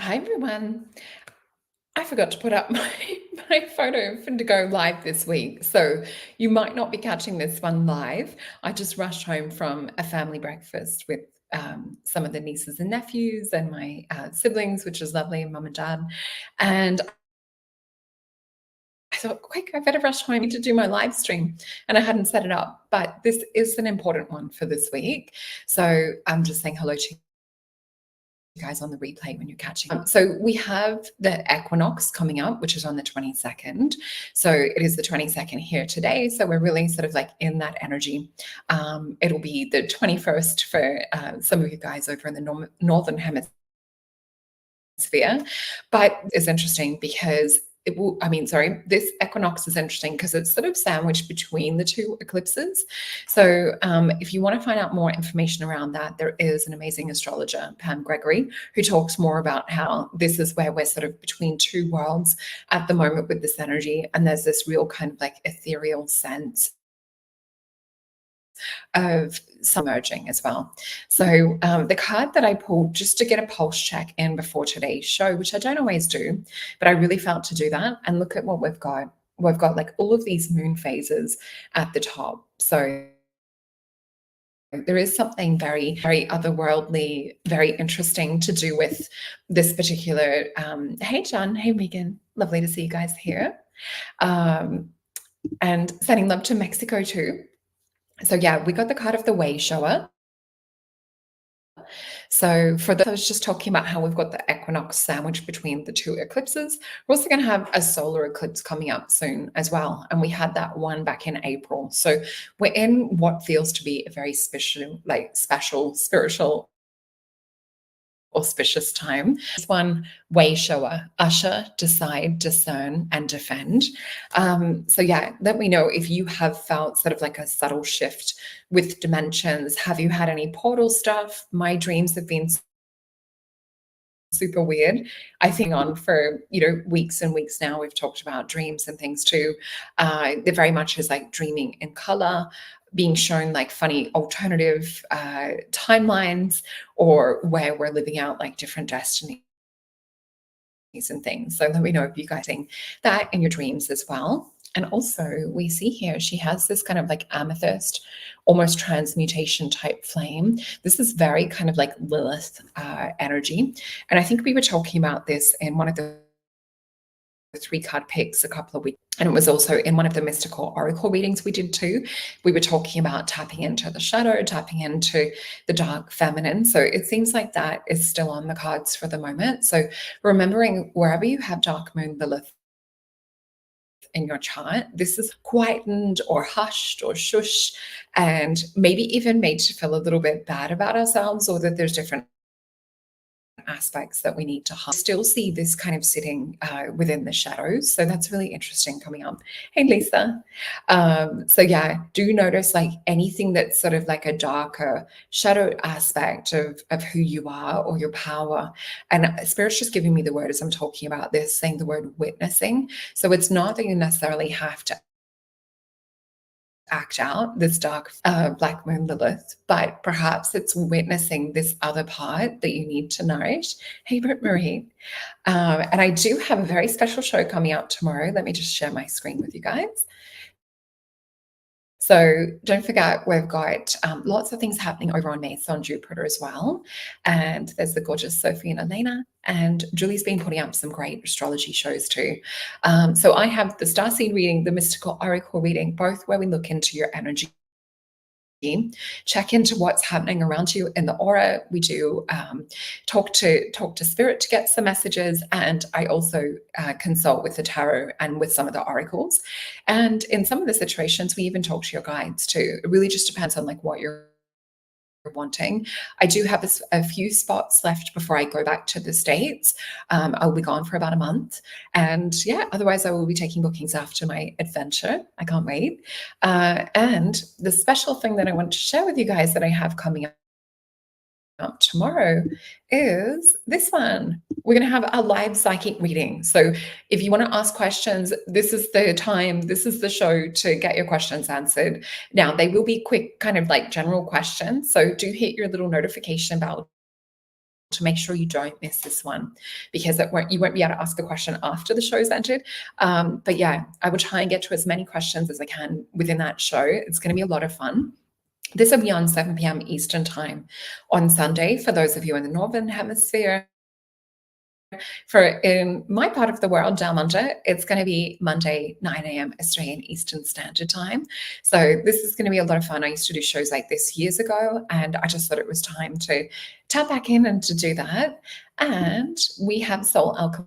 Hi everyone. I forgot to put up my photo to go live this week. So you might not be catching this one live. I just rushed home from a family breakfast with some of the nieces and nephews and my siblings, which is lovely, and mum and dad. And I thought, quick, I better rush home to do my live stream. And I hadn't set it up, but this is an important one for this week. So I'm just saying hello to guys on the replay when you're catching up. So we have the equinox coming up, which is on the 22nd. So it is the 22nd here today. So we're really sort of like in that energy. It'll be the 21st for some of you guys over in the northern hemisphere. But it's interesting because this equinox is interesting because it's sort of sandwiched between the two eclipses. So if you want to find out more information around that, there is an amazing astrologer, Pam Gregory, who talks more about how this is where we're sort of between two worlds at the moment with this energy. And there's this real kind of like ethereal sense of submerging as well. So the card that I pulled just to get a pulse check in before today's show, which I don't always do, but I really felt to do that. And look at what we've got. We've got like all of these moon phases at the top. So there is something very, very otherworldly, very interesting to do with this particular. Hey, John. Hey, Megan. Lovely to see you guys here. And sending love to Mexico too. So yeah, we got the card of the way shower. So for those, I was just talking about how we've got the equinox sandwich between the two eclipses. We're also going to have a solar eclipse coming up soon as well. And we had that one back in April. So we're in what feels to be a very special, spiritual, auspicious time. This one, way shower, usher, decide, discern, and defend. So yeah, let me know if you have felt sort of like a subtle shift with dimensions. Have you had any portal stuff? My dreams have been super weird. I think on for weeks and weeks now. We've talked about dreams and things too. They're very much as like dreaming in color, being shown like funny alternative timelines, or where we're living out like different destinies and things. So let me know if you guys think that in your dreams as well. And also we see here, she has this kind of like amethyst, almost transmutation type flame. This is very kind of like Lilith energy. And I think we were talking about this in one of the 3-card picks a couple of weeks. And it was also in one of the mystical oracle readings we did too. We were talking about tapping into the shadow, tapping into the dark feminine. So it seems like that is still on the cards for the moment. So remembering wherever you have dark moon Lilith in your chart, this is quietened or hushed or shush, and maybe even made to feel a little bit bad about ourselves, or that there's different aspects that we need to still see this kind of sitting within the shadows. So that's really interesting coming up. Hey, Lisa. So yeah, do notice like anything that's sort of like a darker shadow aspect of who you are or your power. And Spirit's just giving me the word as I'm talking about this, saying the word witnessing. So it's not that you necessarily have to act out this dark black moon Lilith, but perhaps it's witnessing this other part that you need to nourish. Hey, Britt Marie. And I do have a very special show coming out tomorrow. Let me just share my screen with you guys. So don't forget, we've got lots of things happening over on Mesa on Jupiter as well. And there's the gorgeous Sophie and Elena. And Julie's been putting up some great astrology shows too. So I have the Starseed reading, the Mystical Oracle reading, both where we look into your energy. Check into what's happening around you in the aura. We do talk to Spirit to get some messages, and I also consult with the tarot and with some of the oracles. And in some of the situations, we even talk to your guides too. It really just depends on like what you're wanting. I do have a few spots left before I go back to the States. I'll be gone for about a month. And yeah, otherwise I will be taking bookings after my adventure. I can't wait. And the special thing that I want to share with you guys that I have coming up tomorrow is this one. We're going to have a live psychic reading. So if you want to ask questions, this is the time, this is the show to get your questions answered. Now, they will be quick, kind of like general questions. So do hit your little notification bell to make sure you don't miss this one, because you won't be able to ask a question after the show's ended. But yeah, I will try and get to as many questions as I can within that show. It's going to be a lot of fun. This will be on 7 p.m. Eastern time on Sunday for those of you in the Northern Hemisphere. For in my part of the world, down under, it's going to be Monday, 9 a.m. Australian Eastern Standard Time. So this is going to be a lot of fun. I used to do shows like this years ago, and I just thought it was time to tap back in and to do that. And we have Soul Alchemy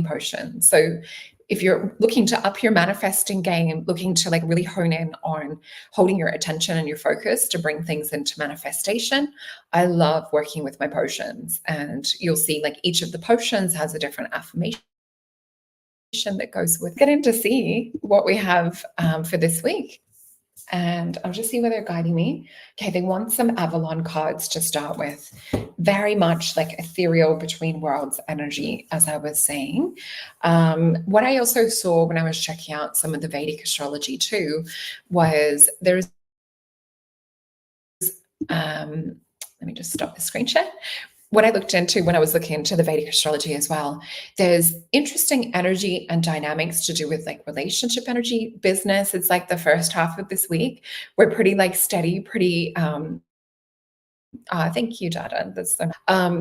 Potions. So if you're looking to up your manifesting game, looking to like really hone in on holding your attention and your focus to bring things into manifestation, I love working with my potions. And you'll see like each of the potions has a different affirmation that goes with. Getting to see what we have for this week. And I'll just see where they're guiding me. Okay, they want some Avalon cards to start with. Very much like ethereal between worlds energy, as I was saying. What I also saw when I was checking out some of the Vedic astrology too was there's, let me just stop the screen share. What I looked into when I was looking into the Vedic astrology as well, there's interesting energy and dynamics to do with like relationship energy, business. It's like the first half of this week, we're pretty like steady, pretty, thank you, Dada. That's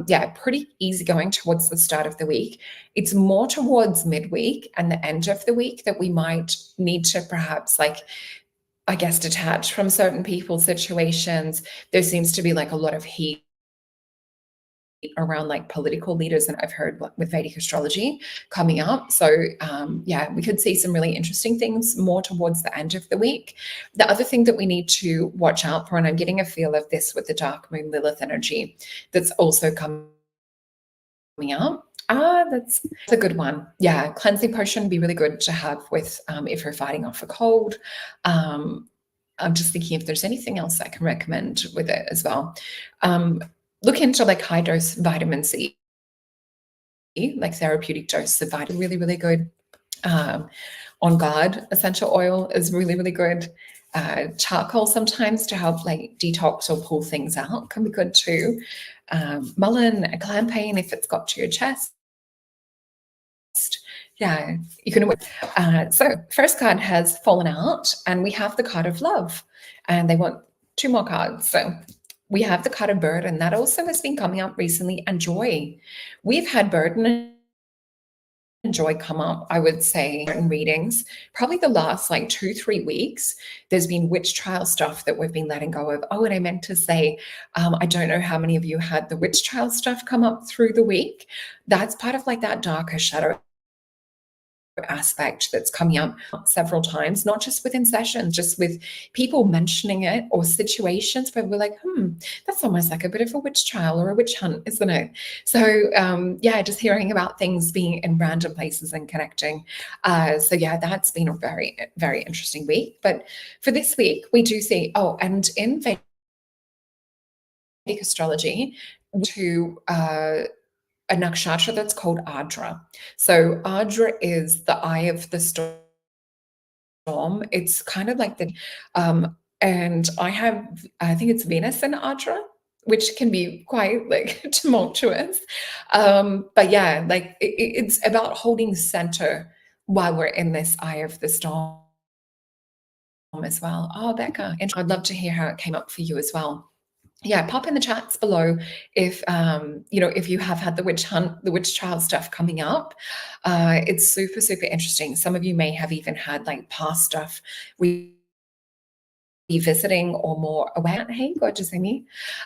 yeah, pretty easy going towards the start of the week. It's more towards midweek and the end of the week that we might need to perhaps like, I guess, detach from certain people, situations. There seems to be like a lot of heat around like political leaders, and I've heard with Vedic astrology coming up. So yeah, we could see some really interesting things more towards the end of the week. The other thing that we need to watch out for, and I'm getting a feel of this with the dark moon Lilith energy that's also coming up. That's a good one. Yeah, cleansing potion would be really good to have with if you're fighting off a cold. I'm just thinking if there's anything else I can recommend with it as well. Look into like high dose vitamin C, like therapeutic dose of vitamin, really, really good. On Guard essential oil is really, really good. Charcoal sometimes to help like detox or pull things out can be good too. Mullein, a clam pain if it's got to your chest. Yeah, you can. So first card has fallen out, and we have the card of love, and they want two more cards. So we have the card of burden that also has been coming up recently, and joy. We've had burden and joy come up, I would say, in readings. Probably the last like 2-3 weeks, there's been witch trial stuff that we've been letting go of. Oh, and I meant to say, I don't know how many of you had the witch trial stuff come up through the week. That's part of like that darker shadow aspect that's coming up several times, not just within sessions, just with people mentioning it or situations where we're like, that's almost like a bit of a witch trial or a witch hunt, isn't it? So yeah, just hearing about things being in random places and connecting. So yeah, that's been a very, very interesting week. But for this week, we do see, and in Vedic astrology, to a nakshatra that's called Adra. So Adra is the eye of the storm. It's kind of like the, and I think it's Venus in Adra, which can be quite like tumultuous. But yeah, like it's about holding center while we're in this eye of the storm as well. Oh, Becca, and I'd love to hear how it came up for you as well. Yeah, pop in the chats below if if you have had the witch hunt, the witch trial stuff coming up. It's super, super interesting. Some of you may have even had like past stuff revisiting or more aware. Hey, gorgeous Amy.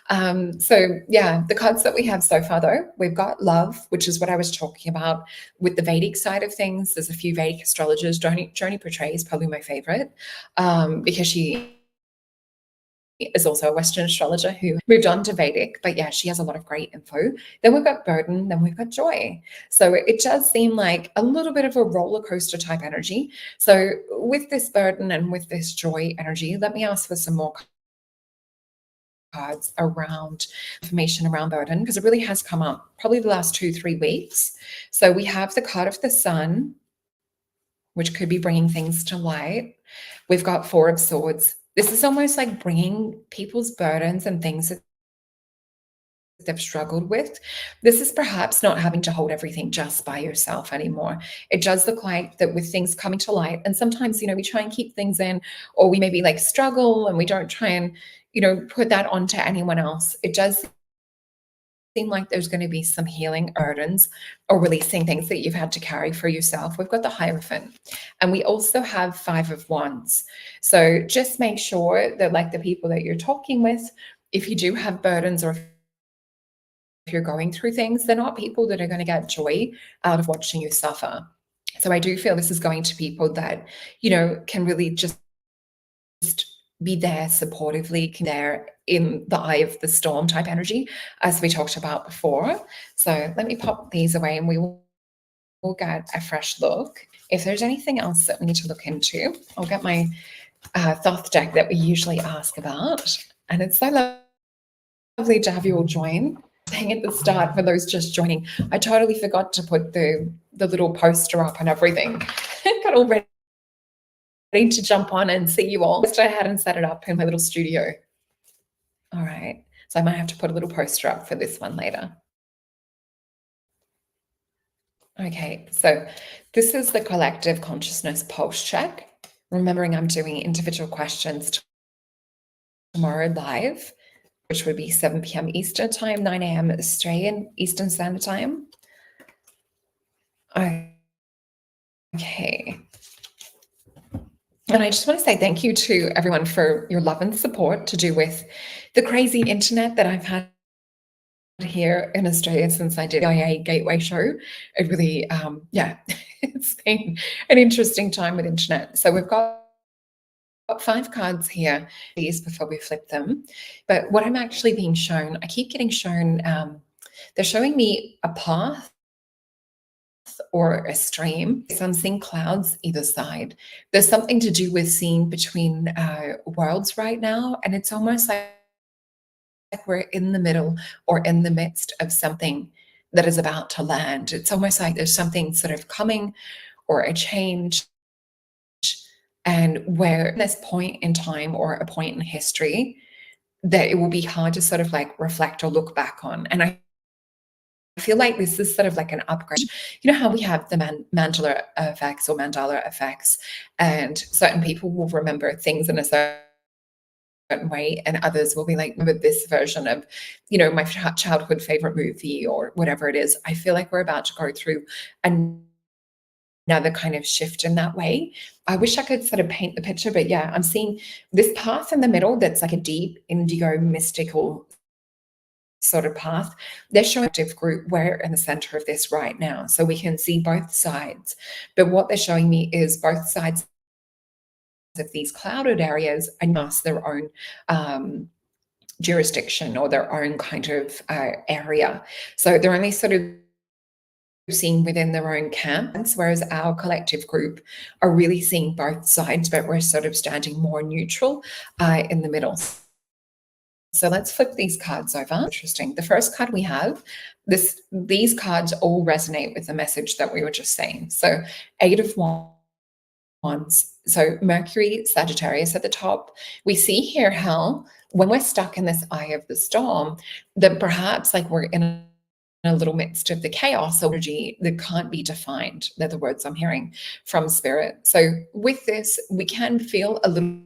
So yeah, the cards that we have so far though, we've got love, which is what I was talking about with the Vedic side of things. There's a few Vedic astrologers. Joni Portray is probably my favorite because she is also a Western astrologer who moved on to Vedic, but yeah, she has a lot of great info. Then we've got burden, then we've got joy. So it does seem like a little bit of a roller coaster type energy. So with this burden and with this joy energy, let me ask for some more cards around information around burden, because it really has come up probably the last 2-3 weeks. So we have the card of the sun, which could be bringing things to light. We've got Four of Swords. This is almost like bringing people's burdens and things that they've struggled with. This is perhaps not having to hold everything just by yourself anymore. It does look like that with things coming to light, and sometimes, we try and keep things in, or we maybe like struggle and we don't try and, put that onto anyone else. It does seem like there's going to be some healing burdens or releasing things that you've had to carry for yourself. We've got the Hierophant, and we also have Five of Wands. So just make sure that, like, the people that you're talking with, if you do have burdens or if you're going through things, they're not people that are going to get joy out of watching you suffer. So I do feel this is going to people that, can really just be there supportively, there in the eye of the storm type energy, as we talked about before. So let me pop these away and we'll get a fresh look. If there's anything else that we need to look into, I'll get my Thoth deck that we usually ask about. And it's so lovely to have you all join. Saying at the start, for those just joining, I totally forgot to put the little poster up and everything. Got all ready to jump on and see you all. I hadn't set it up in my little studio. All right, so I might have to put a little poster up for this one later. Okay, so this is the collective consciousness pulse check. Remembering I'm doing individual questions tomorrow live, which would be 7 p.m. Eastern Time, 9 a.m. Australian Eastern Standard Time. Okay. And I just want to say thank you to everyone for your love and support to do with the crazy internet that I've had here in Australia since I did the IA Gateway show. It really, it's been an interesting time with internet. So we've got 5 cards here, these before we flip them. But what I'm actually being shown, I keep getting shown, they're showing me a path or a stream. So I'm seeing clouds either side. There's something to do with seeing between worlds right now. And it's almost like we're in the middle or in the midst of something that is about to land. It's almost like there's something sort of coming or a change. And we're at this point in time or a point in history that it will be hard to sort of like reflect or look back on. And I feel like this is sort of like an upgrade. You know how we have the Mandela effects or Mandela effects, and certain people will remember things in a certain way, and others will be like, remember this version of, my childhood favorite movie or whatever it is. I feel like we're about to go through another kind of shift in that way. I wish I could sort of paint the picture, but yeah, I'm seeing this path in the middle that's like a deep indigo mystical sort of path. They're showing active group. We're in the center of this right now, so we can see both sides. But what they're showing me is both sides of these clouded areas and mask their own jurisdiction or their own kind of area. So they're only sort of seeing within their own camps, whereas our collective group are really seeing both sides, but we're sort of standing more neutral in the middle. So let's flip these cards over. Interesting. The first card we have, these cards all resonate with the message that we were just saying. So 8 of Wands. So Mercury, Sagittarius at the top. We see here how when we're stuck in this eye of the storm, that perhaps like we're in a little midst of the chaos energy that can't be defined. They're the words I'm hearing from spirit. So with this, we can feel a little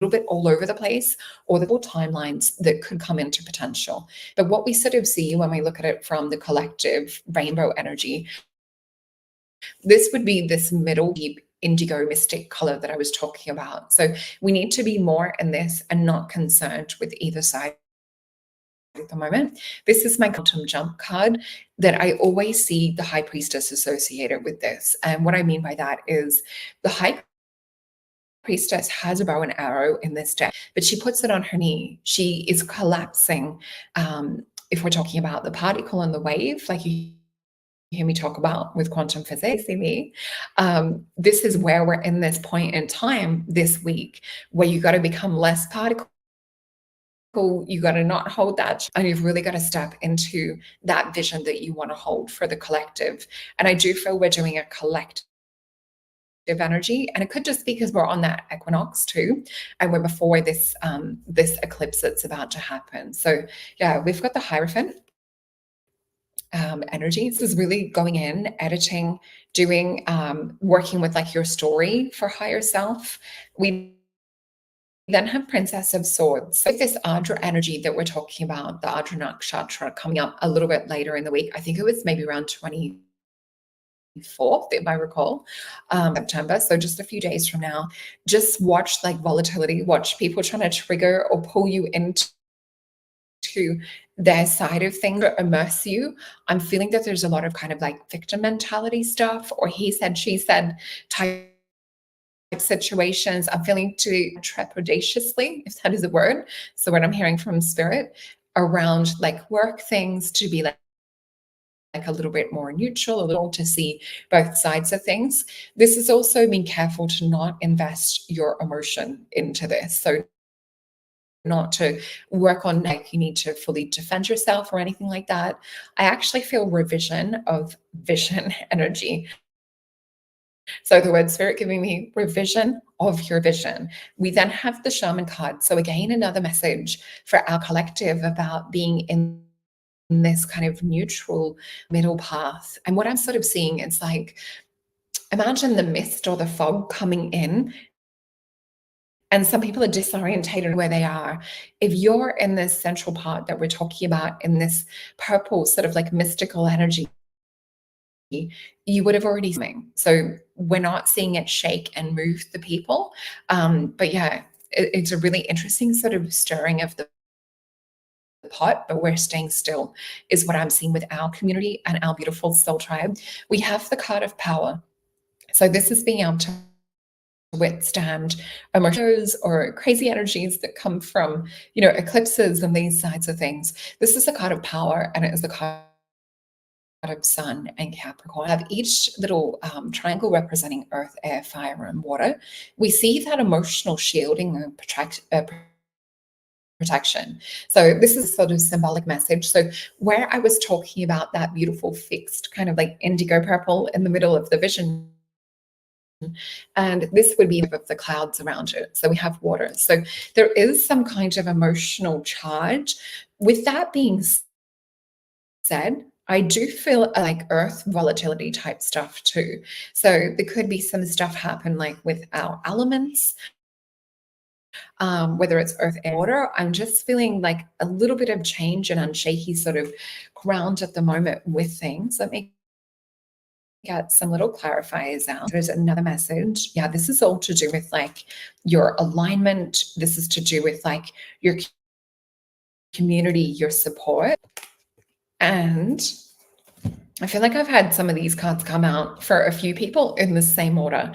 bit all over the place, or the timelines that could come into potential. But what we sort of see when we look at it from the collective rainbow energy, this would be this middle deep indigo mystic color that I was talking about. So we need to be more in this and not concerned with either side at the moment. This is my quantum jump card that I always see the high priestess associated with this. And what I mean by that is the high priestess has a bow and arrow in this deck, but she puts it on her knee. She is collapsing. If we're talking about the particle and the wave, like you hear me talk about with quantum physics, this is where we're in this point in time this week where you got to become less particle. You got to not hold that, and you've really got to step into that vision that you want to hold for the collective. And I do feel we're doing a collective energy, and it could just be because we're on that equinox too, and we're before this this eclipse that's about to happen. So yeah, we've got the Hierophant energy. This is really going in, editing, doing, working with like your story for higher self. We then have Princess of Swords. So this Ardra energy that we're talking about, the Ardra Nakshatra, coming up a little bit later in the week. I think it was maybe around 24th, if I recall, September. So just a few days from now. Just watch like volatility, watch people trying to trigger or pull you into their side of things or immerse you. I'm feeling that there's a lot of kind of like victim mentality stuff, or he said, she said type situations. I'm feeling to trepidatiously, if that is a word. So what I'm hearing from spirit around like work things to be like a little bit more neutral, a little to see both sides of things. This is also being careful to not invest your emotion into this. So not to work on like you need to fully defend yourself or anything like that. I actually feel revision of vision energy. So the word spirit giving me revision of your vision. We then have the shaman card. So again, another message for our collective about being in this kind of neutral middle path. And what I'm sort of seeing is like, imagine the mist or the fog coming in, and some people are disorientated where they are. If you're in this central part that we're talking about, in this purple sort of like mystical energy, you would have already seen. So we're not seeing it shake and move the people. But yeah, it's a really interesting sort of stirring of the pot, but we're staying still is what I'm seeing with our community and our beautiful soul tribe. We have the card of power. So this is being able to withstand emotions or crazy energies that come from, you know, eclipses and these sides of things. This is a card of power, and it is the card of Sun and Capricorn. Have each little triangle representing earth, air, fire, and water. We see that emotional shielding and protection. So this is sort of symbolic message. So where I was talking about that beautiful fixed kind of like indigo purple in the middle of the vision, and this would be of the clouds around it. So we have water. So there is some kind of emotional charge. With that being said, I do feel like earth volatility type stuff too. So there could be some stuff happen like with our elements, whether it's earth and water. I'm just feeling like a little bit of change and unshaky sort of ground at the moment with things. Let me get some little clarifiers out. There's another message. Yeah, this is all to do with like your alignment. This is to do with like your community, your support. And I feel like I've had some of these cards come out for a few people in the same order.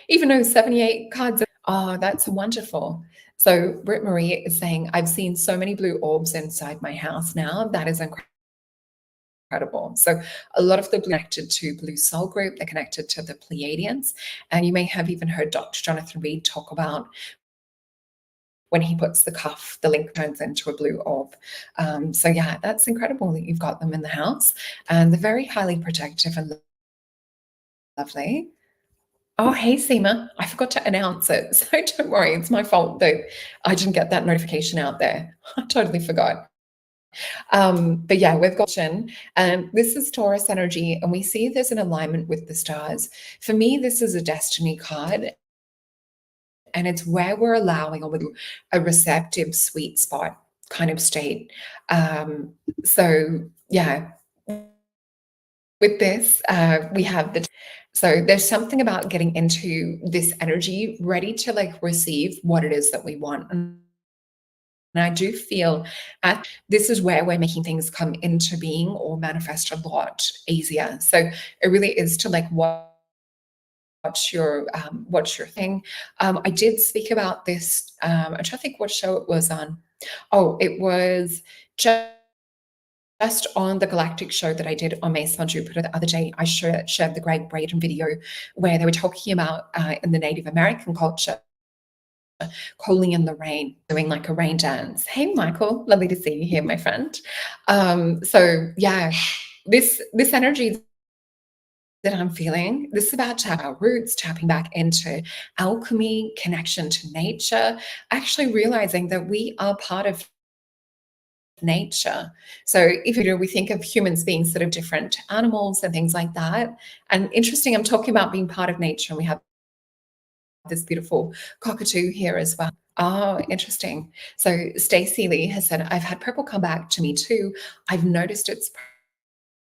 Even though 78 cards, oh, that's wonderful. So Britt Marie is saying, I've seen so many blue orbs inside my house now. That is incredible. So a lot of the connected to Blue Soul Group, they're connected to the Pleiadians. And you may have even heard Dr. Jonathan Reed talk about when he puts the cuff, the link turns into a blue orb. So yeah, that's incredible that you've got them in the house. And they're very highly protective and lovely. Oh, hey, Seema. I forgot to announce it. So don't worry, it's my fault that I didn't get that notification out there. I totally forgot. But yeah, we've got this is Taurus energy, and we see there's an alignment with the stars. For me, this is a destiny card, and it's where we're allowing a receptive sweet spot kind of state. So yeah, with this, we have so there's something about getting into this energy, ready to like receive what it is that we want. And I do feel this is where we're making things come into being or manifest a lot easier. So it really is to like what's your thing. I did speak about this. I'm trying to think what show it was on. Oh, it was just on the Galactic show that I did on Mace on Jupiter the other day. I shared the Greg Braden video where they were talking about in the Native American culture, calling in the rain, doing like a rain dance. Hey, Michael, lovely to see you here, my friend. So yeah, this energy that I'm feeling. This is about to have our roots, tapping back into alchemy, connection to nature, actually realizing that we are part of nature. So if we think of humans being sort of different to animals and things like that. And interesting, I'm talking about being part of nature, and we have this beautiful cockatoo here as well. Oh, interesting. So Stacey Lee has said, I've had purple come back to me too. I've noticed its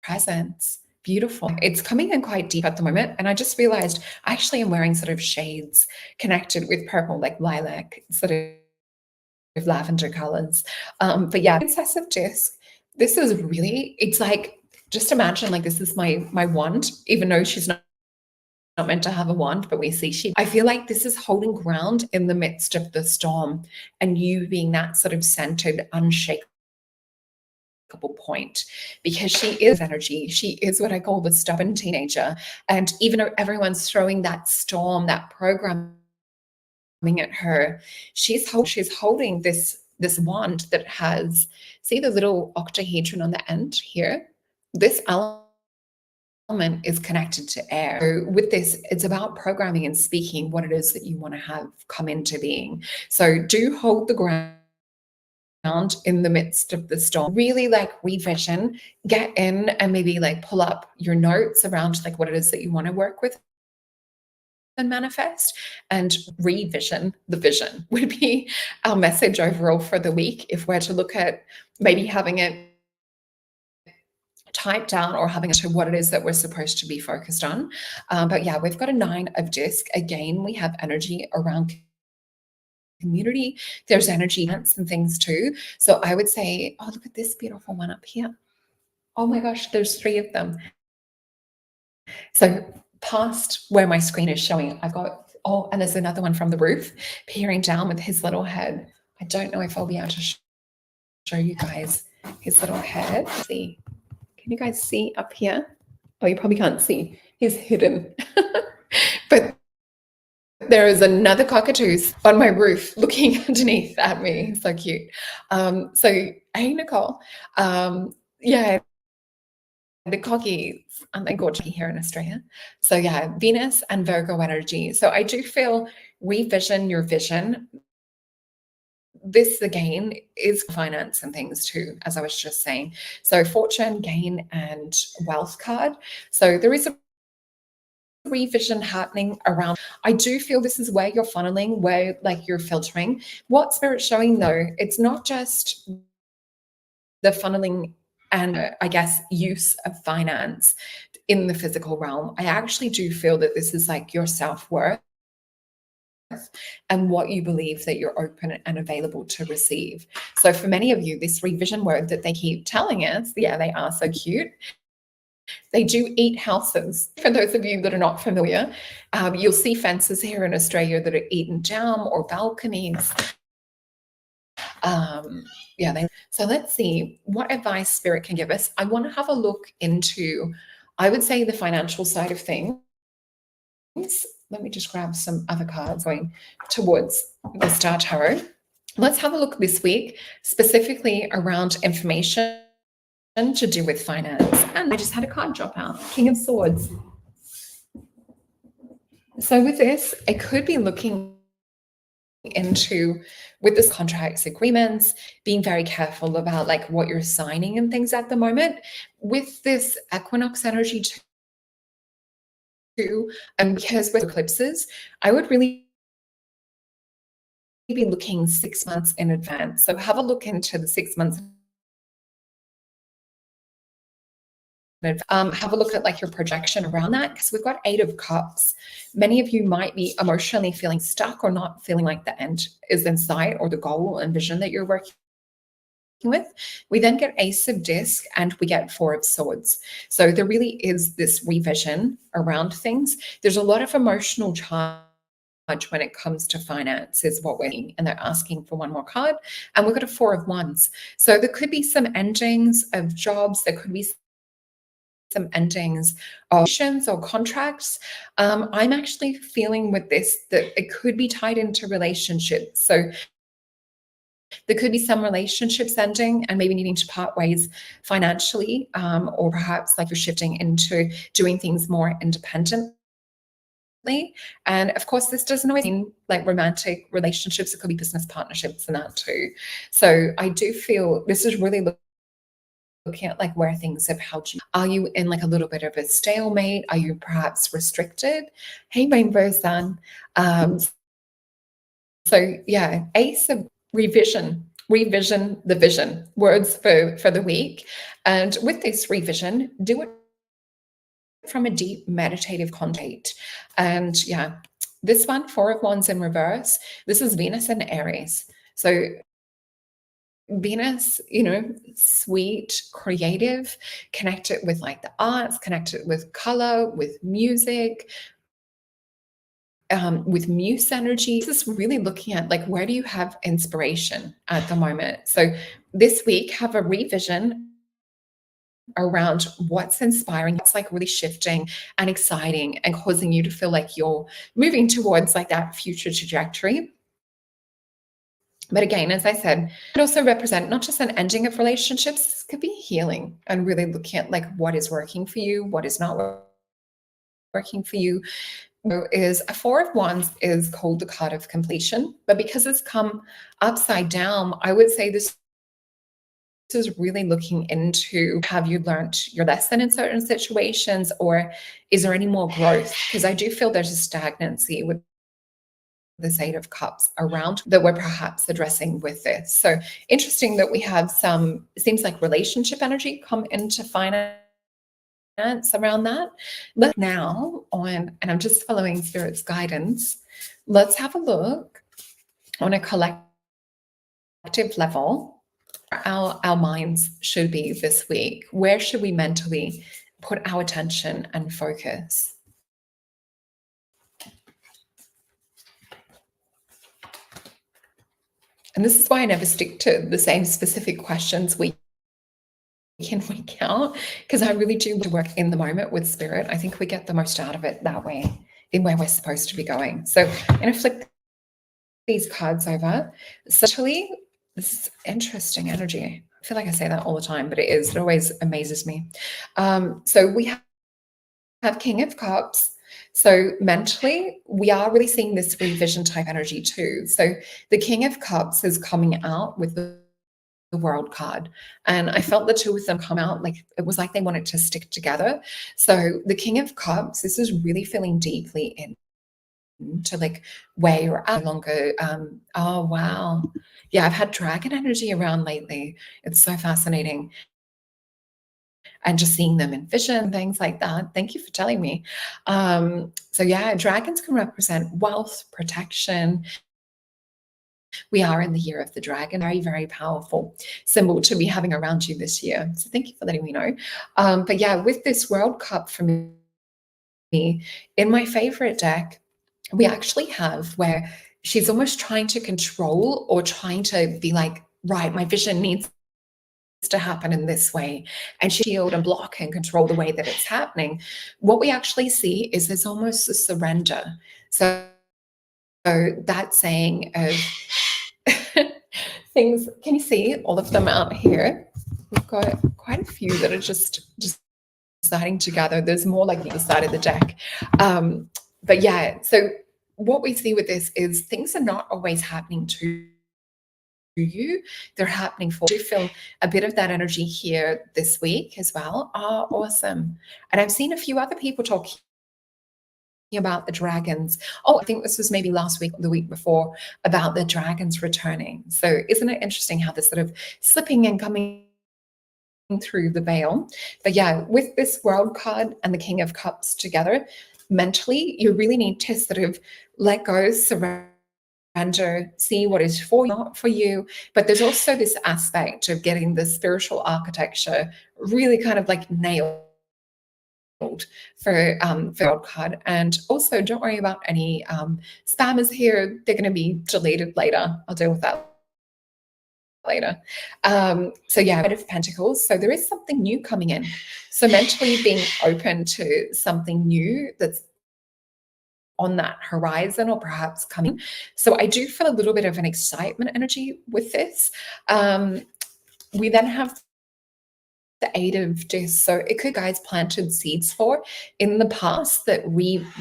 presence. Beautiful. It's coming in quite deep at the moment. And I just realized I actually am wearing sort of shades connected with purple, like lilac, sort of lavender colors. But yeah, Princess of Disc. This is really, it's like, just imagine like this is my wand, even though she's not meant to have a wand, but we see I feel like this is holding ground in the midst of the storm, and you being that sort of centered, unshakable point, because she is energy. She is what I call the stubborn teenager. And even though everyone's throwing that storm, that programming at her, she's holding this wand that has, see the little octahedron on the end here? This element is connected to air. So with this, it's about programming and speaking what it is that you want to have come into being. So do hold the ground in the midst of the storm. Really like revision, get in and maybe like pull up your notes around like what it is that you want to work with and manifest, and revision the vision would be our message overall for the week. If we're to look at maybe having it typed down or having to what it is that we're supposed to be focused on. But yeah, we've got a 9 of disc. Again, we have energy around community. There's energy events and things too. So I would say, oh, look at this beautiful one up here. Oh my gosh, there's 3 of them. So past where my screen is showing, I've got, oh, and there's another one from the roof peering down with his little head. I don't know if I'll be able to show you guys his little head. Let's see. Can you guys see up here? Oh, you probably can't see. He's hidden. But there is another cockatoo on my roof looking underneath at me. So cute. So, hey, Nicole. Yeah, the cockies, and gorgeous here in Australia. So yeah, Venus and Virgo energy. So I do feel revision your vision. This again is finance and things too, as I was just saying. So fortune, gain, and wealth card. So there is a revision happening around. I do feel this is where you're funneling, where like you're filtering. What Spirit's showing though, it's not just the funneling and I guess use of finance in the physical realm. I actually do feel that this is like your self-worth and what you believe that you're open and available to receive. So for many of you, this revision word that they keep telling us, yeah, they are so cute. They do eat houses. For those of you that are not familiar, you'll see fences here in Australia that are eaten down, or balconies. So let's see what advice Spirit can give us. I want to have a look into, I would say, the financial side of things. Let me just grab some other cards going towards the Star Tarot. Let's have a look this week, specifically around information to do with finance. And I just had a card drop out, King of Swords. So with this, it could be looking into, with this contracts, agreements, being very careful about like what you're signing and things at the moment. With this equinox energy too, and because with eclipses, I would really be looking 6 months in advance. So have a look into the 6 months. Have a look at like your projection around that, because we've got 8 of Cups. Many of you might be emotionally feeling stuck or not feeling like the end is in sight, or the goal and vision that you're working with. We then get Ace of Disc and we get 4 of Swords. So there really is this revision around things. There's a lot of emotional charge when it comes to finance is what we're seeing, and they're asking for one more card, and we've got a 4 of Wands. So there could be some endings of jobs, there could be some endings of relations or contracts. I'm actually feeling with this that it could be tied into relationships. So There could be some relationships ending and maybe needing to part ways financially, or perhaps like you're shifting into doing things more independently. And of course, this doesn't always mean like romantic relationships. It could be business partnerships and that too. So I do feel this is really looking at like where things have held you. Are you in like a little bit of a stalemate? Are you perhaps restricted? Hey, Rainbow Sun. So yeah, Ace of revision the vision, words for the week. And with this revision, do it from a deep meditative content. And yeah, this one, Four of Wands in reverse, this is Venus and Aries. So Venus, sweet, creative, connected with like the arts, connected with color, with music, with muse energy. This is really looking at like where do you have inspiration at the moment. So this week, have a revision around what's inspiring, what's like really shifting and exciting and causing you to feel like you're moving towards like that future trajectory. But again, as I said, it also represent not just an ending of relationships, it could be healing and really looking at like what is working for you, what is not working for you. Is a Four of Wands is called the card of completion, but because it's come upside down, I would say this is really looking into, have you learned your lesson in certain situations, or is there any more growth? Because I do feel there's a stagnancy with this Eight of Cups around that we're perhaps addressing with this. So interesting that we have some, it seems like relationship energy come into finance around that. But now on, and I'm just following Spirit's guidance, let's have a look on a collective level. Our minds should be this week. Where should we mentally put our attention and focus? And this is why I never stick to the same specific questions week in, week out, because I really do work in the moment with Spirit. I think we get the most out of it that way, in where we're supposed to be going. So I'm going to flick these cards over. So actually, this is interesting energy. I feel like I say that all the time, but it is. It always amazes me. So we have King of Cups. So mentally, we are really seeing this revision type energy too. So the King of Cups is coming out with the World card. And I felt the two of them come out like it was like they wanted to stick together. So the King of Cups, this is really feeling deeply into like where you're at longer. Oh wow. Yeah, I've had dragon energy around lately. It's so fascinating. And just seeing them in vision, things like that. Thank you for telling me. So yeah, dragons can represent wealth, protection. We are in the year of the dragon, very, very powerful symbol to be having around you this year. So thank you for letting me know. But yeah, with this World Cup for me, in my favorite deck, we actually have where she's almost trying to control or trying to be like, right, my vision needs to happen in this way, and shield and block and control the way that it's happening. What we actually see is there's almost a surrender. So that saying of things, can you see all of them out here? We've got quite a few that are just starting to gather. There's more like the other side of the deck. But yeah, so what we see with this is things are not always happening to you, they're happening for you. I feel a bit of that energy here this week as well. Oh, awesome. And I've seen a few other people talking about the dragons. Oh, I think this was maybe last week or the week before, about the dragons returning. So isn't it interesting how this sort of slipping and coming through the veil? But yeah, with this World card and the King of Cups together, mentally, you really need to sort of let go, surrender, see what is for you, not for you. But there's also this aspect of getting the spiritual architecture really kind of like nailed for World card. And also, don't worry about any spammers here. They're going to be deleted later. I'll deal with that later. So yeah, Knight of Pentacles. So there is something new coming in. So mentally being open to something new that's on that horizon or perhaps coming. So I do feel a little bit of an excitement energy with this. We then have the 8 of Discs. So it could guys planted seeds for in the past that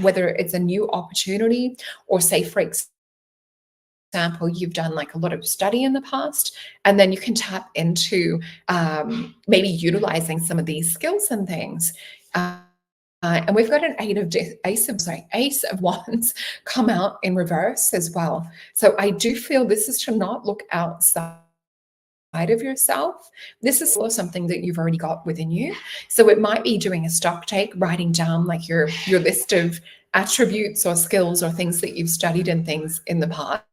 whether it's a new opportunity or say for example, you've done like a lot of study in the past, and then you can tap into maybe utilizing some of these skills and things. And we've got an Ace of Wands come out in reverse as well. So I do feel this is to not look outside of yourself. This is also something that you've already got within you. So it might be doing a stock take, writing down like your list of attributes or skills or things that you've studied and things in the past.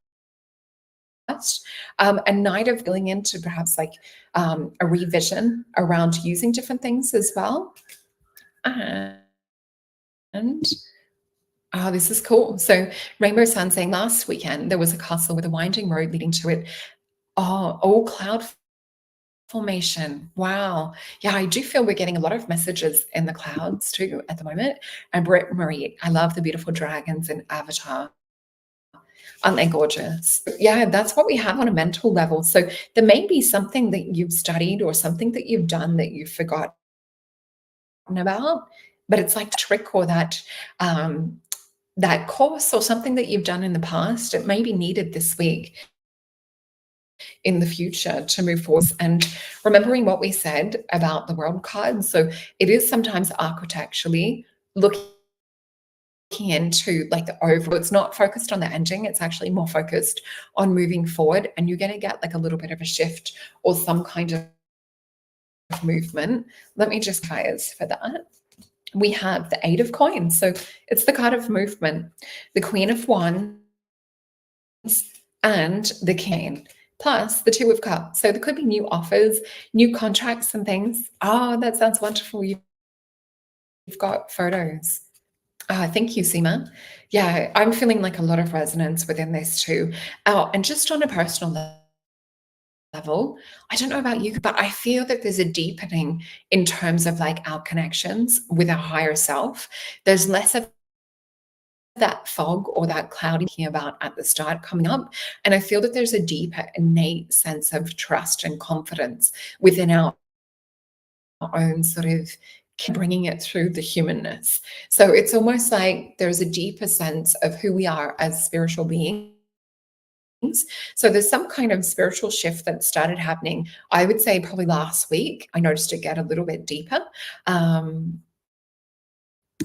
A night of going into perhaps like a revision around using different things as well. And oh, this is cool. So Rainbow Sun saying last weekend there was a castle with a winding road leading to it. Oh, all cloud formation. Wow. Yeah, I do feel we're getting a lot of messages in the clouds too at the moment. And Britt Marie, I love the beautiful dragons in Avatar. Aren't they gorgeous? Yeah, that's what we have on a mental level. So there may be something that you've studied or something that you've done that you've forgotten about, but it's like the trick or that that course or something that you've done in the past. It may be needed this week in the future to move forward. And remembering what we said about the world card, so it is sometimes architecturally looking into like the overall. It's not focused on the ending, it's actually more focused on moving forward, and you're going to get like a little bit of a shift or some kind of movement. Let me just fires for that. We have the 8 of Coins, so it's the card of movement, the Queen of Wands, and the King, plus the 2 of Cups. So there could be new offers, new contracts and things. Oh, that sounds wonderful. You've got photos. Thank you, Seema. Yeah, I'm feeling like a lot of resonance within this too. Oh, and just on a personal level, I don't know about you, but I feel that there's a deepening in terms of like our connections with our higher self. There's less of that fog or that cloudy about at the start coming up. And I feel that there's a deeper innate sense of trust and confidence within our own sort of bringing it through the humanness. So it's almost like there's a deeper sense of who we are as spiritual beings. So there's some kind of spiritual shift that started happening, I would say probably last week. I noticed it get a little bit deeper.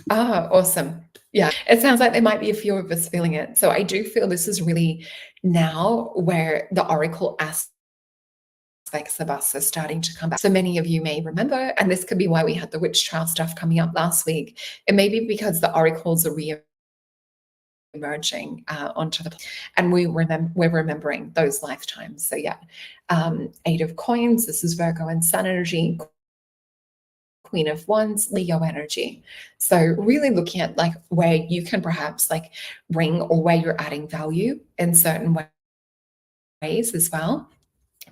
Awesome. Yeah, it sounds like there might be a few of us feeling it. So I do feel this is really now where the oracle aspects of us are starting to come back. So many of you may remember, and this could be why we had the witch trial stuff coming up last week. It may be because the oracles are re-emerging onto the, and we're remembering those lifetimes. So yeah, 8 of Coins. This is Virgo and Sun energy. Queen of Wands, Leo energy. So really looking at like where you can perhaps like bring or where you're adding value in certain ways as well.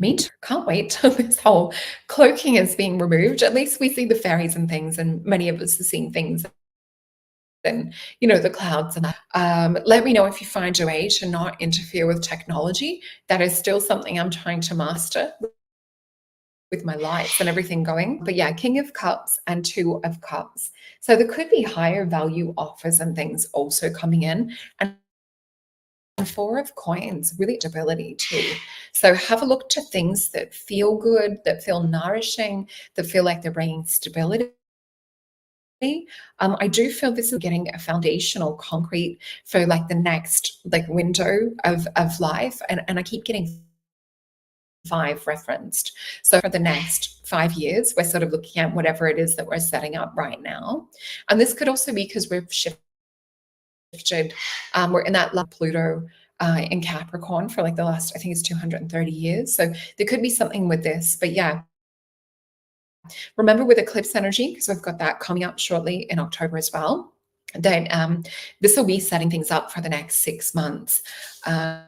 Me too. Can't wait till this whole cloaking is being removed. At least we see the fairies and things, and many of us are seeing things and the clouds. And let me know if you find your way to not interfere with technology. That is still something I'm trying to master with my lights and everything going. But yeah, King of Cups and 2 of Cups. So there could be higher value offers and things also coming in. And 4 of Coins, really stability too. So have a look to things that feel good, that feel nourishing, that feel like they're bringing stability. I do feel this is getting a foundational concrete for like the next like window of life. And I keep getting 5 referenced. So for the next 5 years, we're sort of looking at whatever it is that we're setting up right now. And this could also be because we've shifted. We're in that Pluto in Capricorn for like the last, I think it's 230 years. So there could be something with this. But yeah, remember with eclipse energy, because we've got that coming up shortly in October as well, that this will be setting things up for the next 6 months. All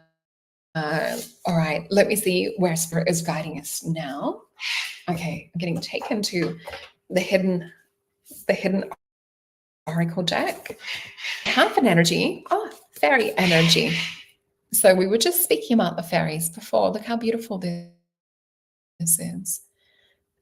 right, let me see where Spirit is guiding us now. Okay, I'm getting taken to the hidden oracle deck. I have an energy. Oh, fairy energy. So we were just speaking about the fairies before. Look how beautiful this is.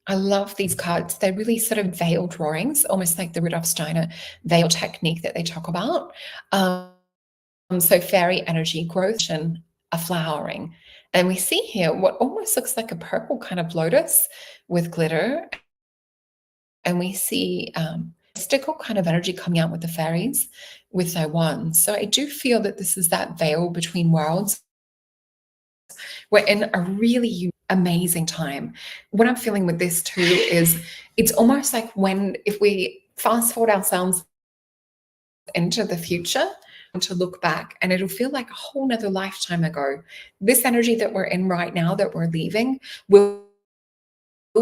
I love these cards. They're really sort of veiled drawings, almost like the Rudolf Steiner veil technique that they talk about. So fairy energy, growth, and a flowering. And we see here what almost looks like a purple kind of lotus with glitter. And we see mystical kind of energy coming out with the fairies with their wands. So I do feel that this is that veil between worlds. We're in a really amazing time. What I'm feeling with this too is it's almost like if we fast forward ourselves into the future and to look back, and it'll feel like a whole nother lifetime ago. This energy that we're in right now that we're leaving will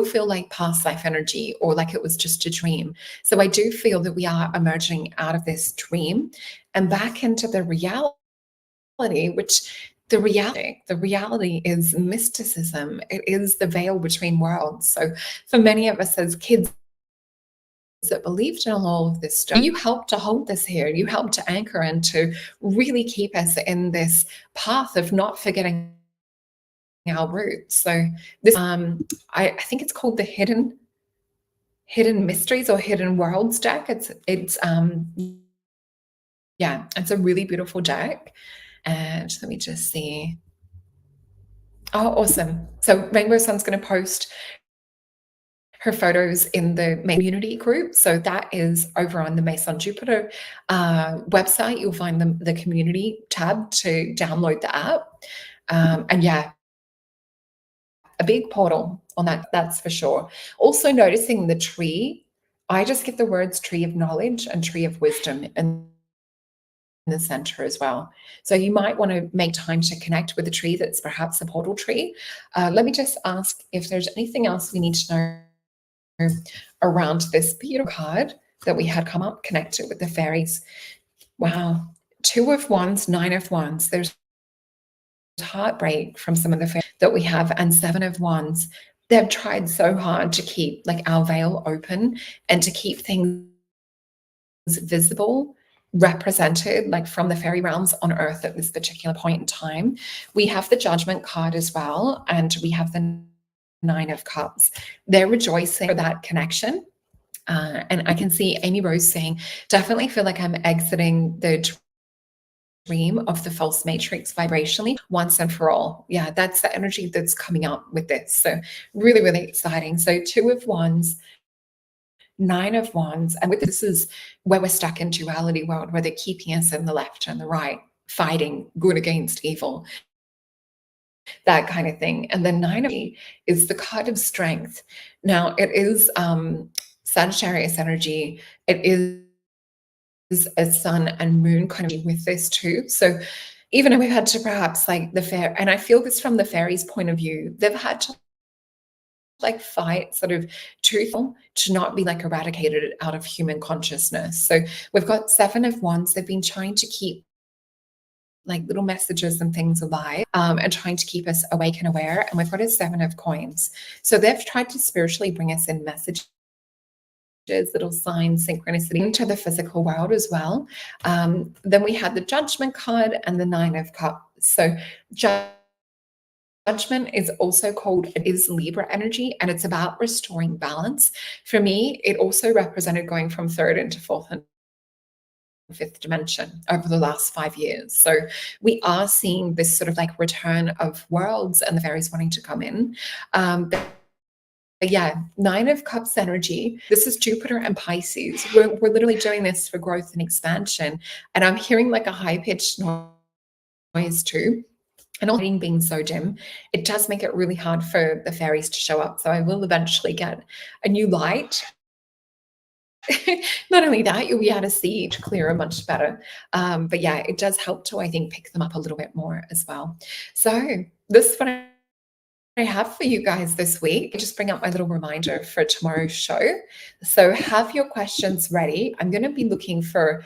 feel like past life energy or like it was just a dream. So I do feel that we are emerging out of this dream and back into the reality, which the reality is mysticism. It is the veil between worlds. So for many of us as kids that believed in all of this stuff, you helped to hold this here. You helped to anchor and to really keep us in this path of not forgetting our roots. So this, I think it's called the Hidden Mysteries or Hidden Worlds deck. Yeah, it's a really beautiful deck. And let me just see. Oh, awesome. So Rainbow Sun's going to post her photos in the community group. So that is over on the Maison Jupiter website. You'll find the community tab to download the app. And yeah, a big portal on that's for sure. Also noticing the tree, I just get the words tree of knowledge and tree of wisdom in the center as well. So you might want to make time to connect with a tree that's perhaps a portal tree. Let me just ask if there's anything else we need to know around this beautiful card that we had come up connected with the fairies. Wow. 2 of Wands, 9 of Wands. There's heartbreak from some of the fairies that we have, and 7 of Wands. They've tried so hard to keep like our veil open and to keep things visible, represented like from the fairy realms on earth at this particular point in time. We have the Judgment card as well, and we have the 9 of Cups. They're rejoicing for that connection. And I can see Amy Rose saying, definitely feel like I'm exiting the dream of the false matrix vibrationally once and for all. Yeah, that's the energy that's coming up with this. So really, really exciting. So 2 of Wands, 9 of Wands. And with this is where we're stuck in duality world, where they're keeping us in the left and the right, fighting good against evil, that kind of thing. And the 9 of is the card of strength. Now it is Sagittarius energy. It is a sun and moon kind of with this too. So even if we've had to perhaps like and I feel this from the fairies' point of view, they've had to like fight sort of to not be like eradicated out of human consciousness. So we've got 7 of Wands. They've been trying to keep like little messages and things alive and trying to keep us awake and aware. And we've got a 7 of Coins. So they've tried to spiritually bring us in messages, little signs, synchronicity into the physical world as well. Then we had the Judgment card and the 9 of Cups. So Judgment is also called, it is Libra energy, and it's about restoring balance. For me, it also represented going from 3rd into 4th and 5th dimension over the last 5 years. So we are seeing this sort of like return of worlds and the fairies wanting to come in. But yeah, 9 of Cups energy. This is Jupiter and Pisces. We're literally doing this for growth and expansion. And I'm hearing like a high-pitched noise too. And all being so dim, it does make it really hard for the fairies to show up. So I will eventually get a new light. Not only that, you'll be able to see clearer much better. But yeah, it does help to, I think, pick them up a little bit more as well. So this is what I have for you guys this week. I just bring up my little reminder for tomorrow's show. So have your questions ready. I'm going to be looking for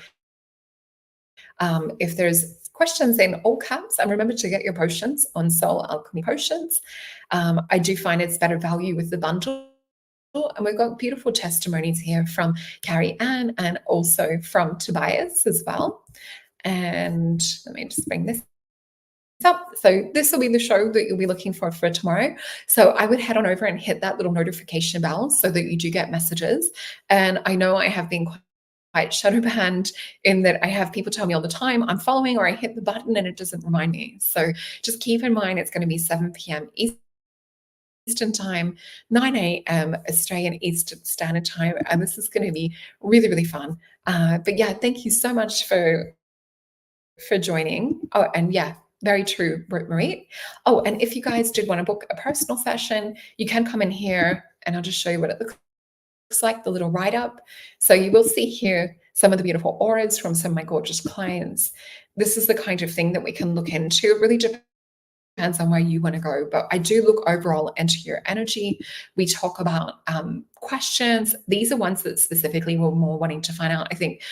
if there's questions in all caps, and remember to get your potions on Soul Alchemy Potions. I do find it's better value with the bundle And we've got beautiful testimonies here from Carrie Ann and also from Tobias as well. And let me just bring this up. So this will be the show that you'll be looking for tomorrow. So I would head on over and hit that little notification bell so that you do get messages. And I know I have been quite shadow banned in that I have people tell me all the time I'm following, or I hit the button and it doesn't remind me. So just keep in mind it's going to be 7 p.m. Eastern time, 9 a.m. Australian Eastern Standard Time. And this is going to be really, really fun. But yeah, thank you so much for joining. Oh, and yeah, very true, Marie. Oh, and if you guys did want to book a personal session, you can come in here and I'll just show you what it looks like, the little write-up. So you will see here some of the beautiful auras from some of my gorgeous clients. This is the kind of thing that we can look into. It really depends on where you want to go, but I do look overall into your energy. We talk about questions. These are ones that specifically we're more wanting to find out, I think,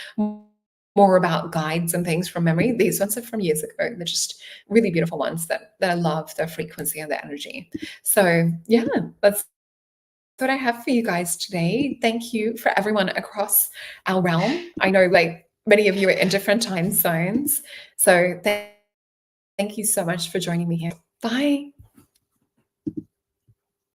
more about guides and things from memory. These ones are from years ago. They're just really beautiful ones that I love the frequency and the energy. So yeah, that's what I have for you guys today. Thank you for everyone across our realm. I know like many of you are in different time zones. So thank you so much for joining me here. Bye.